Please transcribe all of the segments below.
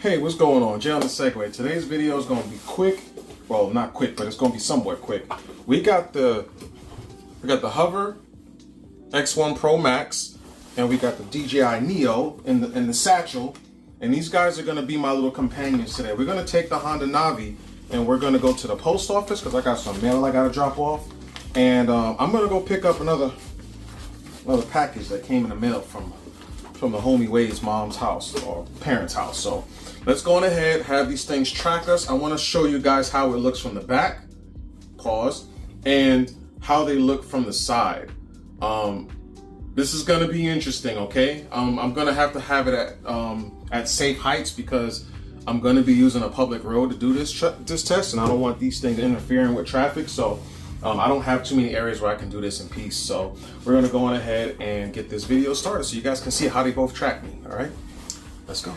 Hey, what's going on? Jay on the Segway. Today's video is going to be quick. Well, not quick, but it's going to be somewhat quick. We got the Hover X1ProMax, and we got the DJI Neo in the satchel. And these guys are going to be my little companions today. We're going to take the Honda Navi, and we're going to go to the post office because I got some mail I got to drop off. And I'm going to go pick up another package that came in the mail from the homie Wade's mom's house or parents' house. So let's go on ahead, have these things track us. I want to show you guys how it looks from the back, pause, and how they look from the side. This is going to be interesting, okay? I'm going to have it at safe heights because I'm going to be using a public road to do this test, and I don't want these things interfering with traffic. So I don't have too many areas where I can do this in peace. So we're going to go on ahead and get this video started so you guys can see how they both track me. All right, let's go.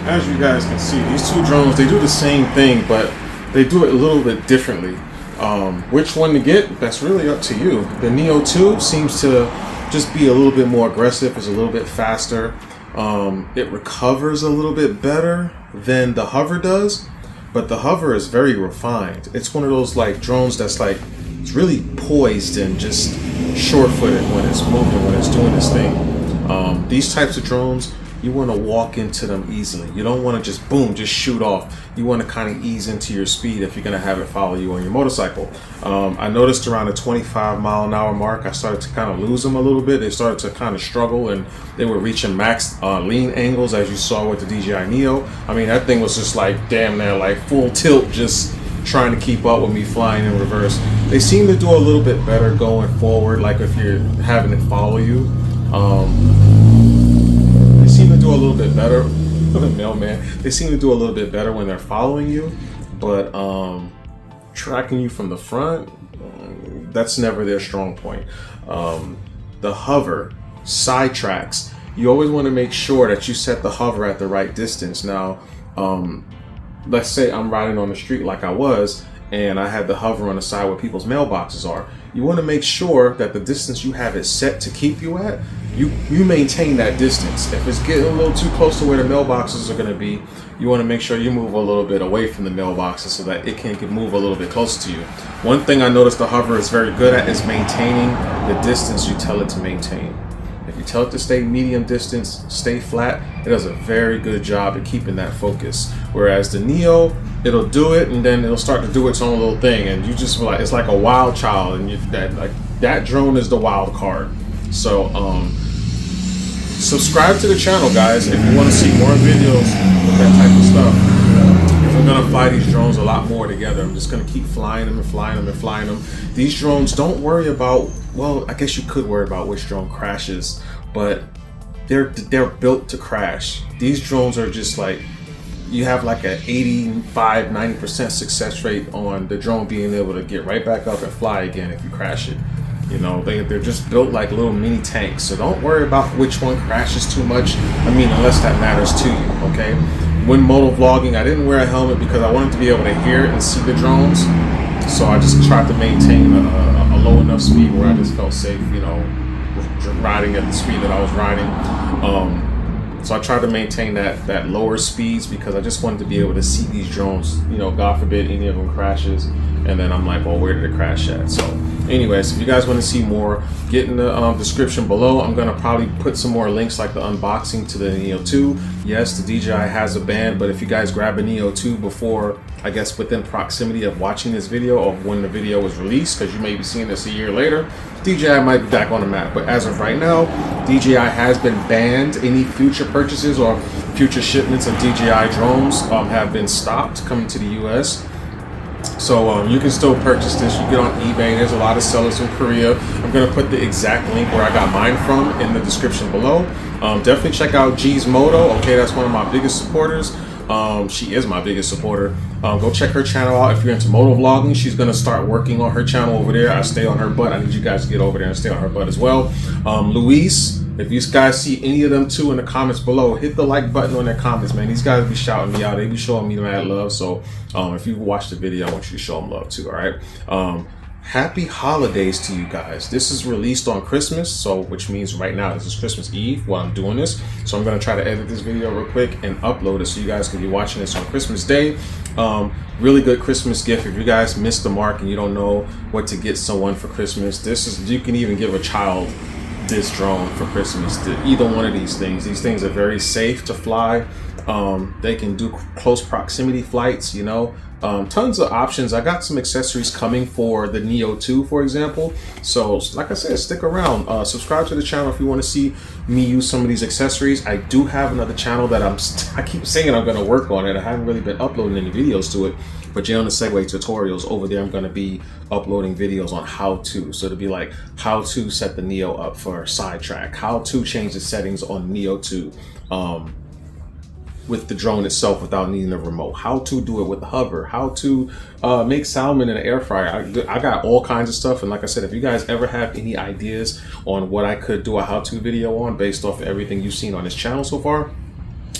as you guys can see, these two drones, they do the same thing, but they do it a little bit differently. Which one to get, that's really up to you. The Neo 2 seems to just be a little bit more aggressive, it's a little bit faster. It recovers a little bit better than the Hover does, but the Hover is very refined. It's one of those like drones that's like, it's really poised and just sure-footed when it's moving, when it's doing this thing. These types of drones, you want to walk into them easily. You don't want to just boom, just shoot off. You want to kind of ease into your speed if you're going to have it follow you on your motorcycle. I noticed around the 25-mile-an-hour mark, I started to kind of lose them a little bit. They started to kind of struggle, and they were reaching max lean angles, as you saw with the DJI Neo. I mean, that thing was just like damn near like full tilt, just trying to keep up with me flying in reverse. They seem to do a little bit better going forward, like if you're having it follow you. They seem to do a little bit better. The mailman. They seem to do a little bit better when they're following you, but tracking you from the front, that's never their strong point. The Hover side tracks. You always want to make sure that you set the Hover at the right distance. Now, let's say I'm riding on the street like I was, and I had the Hover on the side where people's mailboxes are. You want to make sure that the distance you have it set to keep you at, you maintain that distance. If it's getting a little too close to where the mailboxes are going to be, you want to make sure you move a little bit away from the mailboxes so that it can move a little bit closer to you. One thing I noticed the Hover is very good at is maintaining the distance you tell it to maintain. If you tell it to stay medium distance, stay flat, it does a very good job at keeping that focus. Whereas the Neo, it'll do it and then it'll start to do its own little thing, and you just like, it's like a wild child, and that drone is the wild card. So subscribe to the channel, guys, if you want to see more videos with that type of stuff. I'm gonna fly these drones a lot more together. I'm just gonna keep flying them and flying them and flying them. These drones, don't worry about, well, I guess you could worry about which drone crashes, but they're built to crash. These drones are just like, you have like an 85-90% success rate on the drone being able to get right back up and fly again if you crash it. You know, they're just built like little mini tanks, so don't worry about which one crashes too much. I mean, unless that matters to you, okay? When moto vlogging, I didn't wear a helmet because I wanted to be able to hear and see the drones, so I just tried to maintain a low enough speed where I just felt safe, you know, riding at the speed that I was riding. So I tried to maintain that lower speeds because I just wanted to be able to see these drones, you know, God forbid any of them crashes, and then I'm like, well, where did it crash at? So anyways, if you guys want to see more, get in the description below. I'm going to probably put some more links like the unboxing to the Neo 2. Yes, the DJI has a band, but if you guys grab a Neo 2 before, I guess within proximity of watching this video of when the video was released, because you may be seeing this a year later, DJI might be back on the map. But as of right now, DJI has been banned. Any future purchases or future shipments of DJI drones have been stopped coming to the US. So you can still purchase this. You get on eBay. There's a lot of sellers in Korea. I'm going to put the exact link where I got mine from in the description below. Definitely check out G's Moto. Okay, that's one of my biggest supporters. She is my biggest supporter. Go check her channel out if you're into moto vlogging. She's going to start working on her channel over there. I stay on her butt. I need you guys to get over there and stay on her butt as well. Luis, if you guys see any of them two in the comments below, hit the like button on their comments, man. These guys be shouting me out. They be showing me mad love. So if you watch the video, I want you to show them love too, all right? Happy holidays to you guys. This is released on Christmas, so which means right now this is Christmas Eve while I'm doing this. So I'm going to try to edit this video real quick and upload it so you guys can be watching this on Christmas Day. Really good Christmas gift. If you guys missed the mark and you don't know what to get someone for Christmas, this is, you can even give a child this drone for Christmas. Either one of these things. These things are very safe to fly. They can do close proximity flights, you know. Tons of options. I got some accessories coming for the Neo 2, for example. So like I said, stick around. Subscribe to the channel if you want to see me use some of these accessories. I do have another channel that I keep saying I'm going to work on it. I haven't really been uploading any videos to it, but you're on the Segway tutorials over there. I'm going to be uploading videos on how to. So it'll be like how to set the Neo up for sidetrack, how to change the settings on Neo 2. With the drone itself without needing a remote, how to do it with the Hover, how to make salmon in an air fryer. I got all kinds of stuff, and like I said, if you guys ever have any ideas on what I could do a how-to video on based off of everything you've seen on this channel so far,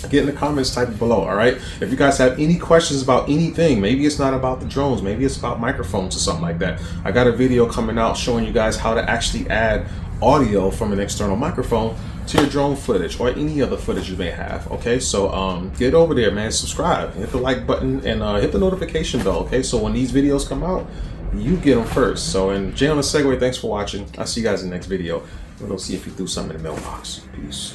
get in the comments, type it below. All right, if you guys have any questions about anything, maybe it's not about the drones, maybe it's about microphones or something like that, I got a video coming out showing you guys how to actually add audio from an external microphone to your drone footage or any other footage you may have. Okay, so get over there, man, subscribe, hit the like button, and hit the notification bell. Okay, so when these videos come out, you get them first. So, and Jay on the Segway, thanks for watching. I'll see you guys in the next video. We'll go see if he threw something in the mailbox. Peace.